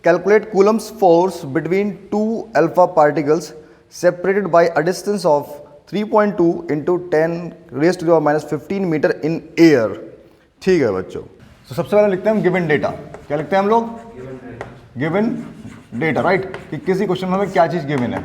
Calculate coulombs force between two alpha particles separated by a distance of 3.2 into 10⁻⁻15 metre in air. ठीक है बच्चों, तो सबसे पहले लिखते हैं हम गिवन डेटा। क्या लिखते हैं हम लोग? गिवन डेटा, राइट, कि किसी क्वेश्चन में हमें क्या चीज गिवन है।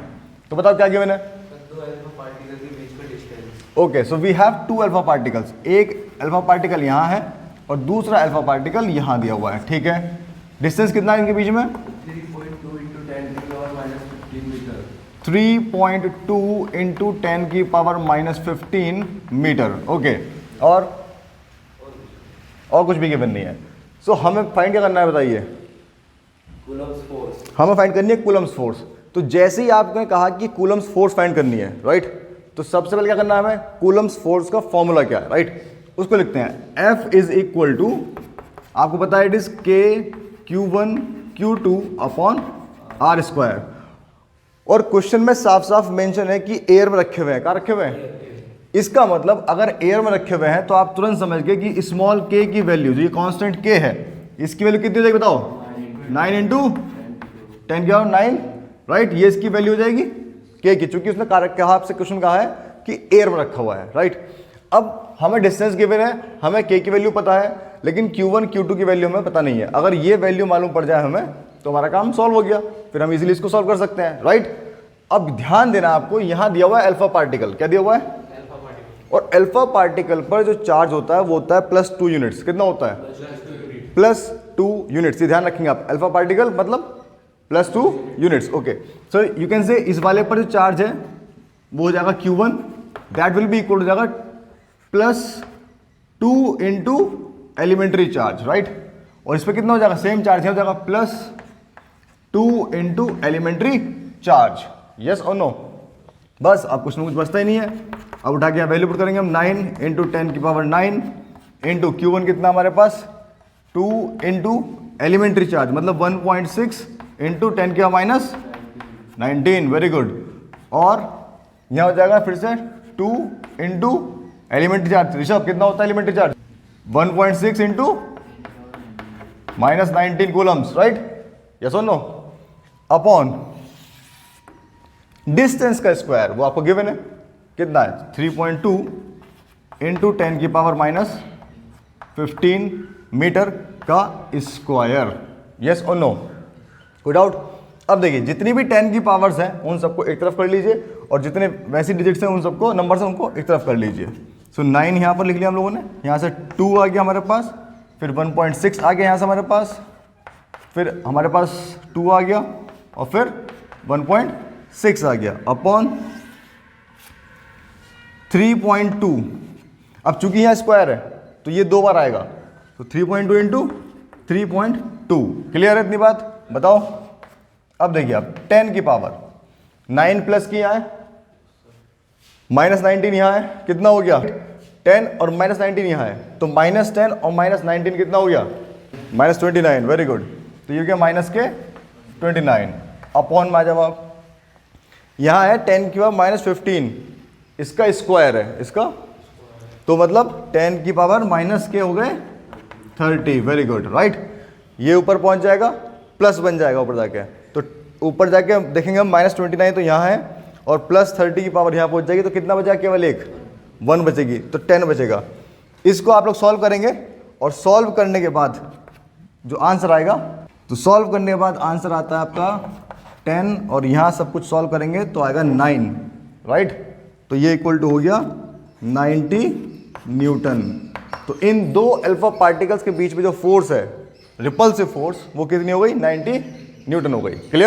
तो बताओ क्या गिवन है? दो अल्फा पार्टिकल के बीच में distance. Okay, so we have two alpha particles, एक अल्फा पार्टिकल यहाँ है और दूसरा अल्फा पार्टिकल यहाँ दिया हुआ है। ठीक है, डिस्टेंस कितना है इनके बीच में? 3.2 into 10⁻⁻15 metre. 3.2 into 10⁻⁻15 metre. Okay, और कुछ भी गिवन नहीं है। सो हमें फाइंड क्या करना है बताइए? Coulomb's force. हमें फाइंड करनी है कूलम्स फोर्स। तो जैसे ही आपने कहा कि कूलम्स फोर्स फाइंड करनी है, राइट, तो सबसे पहले क्या करना है हमें? कूलम्स फोर्स का फॉर्मूला क्या है, राइट, उसको लिखते हैं। F इज इक्वल टू, आपको पता है, it is K(Q1 Q2 upon R square. और क्वेश्चन में साफ साफ मेंशन है कि एयर में रखे हुए हैं। कहाँ रखे हुए हैं? इसका मतलब अगर एयर में रखे हुए हैं तो आप तुरंत समझ गए कि स्मॉल k की वैल्यू, जो ये कांस्टेंट k है, इसकी वैल्यू कितनी हो जाएगी बताओ? 9 इंटू 10 क्या हो? 9, राइट, ये इसकी वैल्यू हो जाएगी k की, चूंकि उसने कहा आपसे क्वेश्चन कहा है कि एयर में रखा हुआ है, राइट। अब हमें डिस्टेंस गिवन है, हमें k की वैल्यू पता है, लेकिन Q1 Q2 की वैल्यू हमें पता नहीं है। अगर ये वैल्यू मालूम पड़ जाए हमें तो हमारा काम सॉल्व हो गया, फिर हम इजीली इसको सॉल्व कर सकते हैं, राइट। अब ध्यान देना आपको, यहां दिया हुआ है अल्फा पार्टिकल। क्या दिया हुआ है? और अल्फा पार्टिकल पर जो चार्ज होता है वो होता है +2 यूनिट्स। कितना होता है? +2 यूनिट्स। ये ध्यान रखेंगे आप, अल्फा पार्टिकल मतलब +2 units. Okay, so you can say इस वाले पर जो चार्ज है वो हो जाएगा Q1, that will be equal हो जाएगा +2 इंटू एलिमेंट्री चार्ज, राइट। और इस पर कितना हो जाएगा? सेम चार्ज है, हो जाएगा +2 इंटू एलिमेंट्री चार्ज। यस और नो? बस, अब कुछ ना कुछ बचता ही नहीं है। अब उठा के वैल्यू पुट करेंगे हम, 9 इंटू 10⁻9 इंटू Q1 कितना हमारे पास? 2 इंटू एलिमेंट्री चार्ज मतलब 1.6 इंटू 10⁻19। Very good. और यहाँ हो जाएगा फिर से 2 इंटू एलिमेंट्री चार्ज। ऋषभ, कितना होता है elementary charge? 1.6 into -19 coulombs, right. Yes और नो? अपॉन डिस्टेंस का स्क्वायर, वो आपको गिवन है, कितना है? 3.2 इंटू 10⁻⁻15 मीटर का स्क्वायर। यस और नो? कोई डाउट? अब देखिए, जितनी भी 10 की पावर्स हैं उन सबको एक तरफ कर लीजिए, और जितने वैसी डिजिट्स हैं उन सबको, नंबर्स हैं, उनको एक तरफ कर लीजिए। सो 9 यहाँ पर लिख लिया हम लोगों ने, यहाँ से 2 आ गया हमारे पास, फिर 1.6 आ गया यहाँ से हमारे पास, फिर हमारे पास 2 आ गया, और फिर 1.6 आ गया, अपॉन 3.2। अब चूंकि यहाँ स्क्वायर है तो ये 2 बार आएगा, तो 3.2 इंटू 3.2। क्लियर है इतनी बात? बताओ। अब देखिए, आप 10 की पावर 9 प्लस की यहाँ है, -19 यहाँ है, कितना हो गया? 10 और -19 यहाँ है, तो -10 और -19 कितना हो गया? -29। Very good. तो ये क्या? -29 अपॉन में जवाब यहाँ है 10⁻⁻15, इसका स्क्वायर है, इसका, तो मतलब 10 की पावर माइनस के हो गए 30। Very good, right. ये ऊपर पहुंच जाएगा, प्लस बन जाएगा ऊपर जाके, तो ऊपर जाके देखेंगे हम -29 तो यहाँ है, और +30 की पावर यहाँ पहुंच जाएगी, तो कितना बचा? केवल एक 1 बचेगी, तो 10 बचेगा। इसको आप लोग सॉल्व करेंगे, और सॉल्व करने के बाद जो आंसर आएगा, तो सॉल्व करने के बाद आंसर आता है आपका 10, और यहाँ सब कुछ सॉल्व करेंगे तो आएगा 9, राइट। तो ये इक्वल टू हो गया 90 न्यूटन। तो इन दो अल्फा पार्टिकल्स के बीच में जो फोर्स है, रिपल्सिव फोर्स, वो कितनी हो गई? 90 न्यूटन हो गई। क्लियर?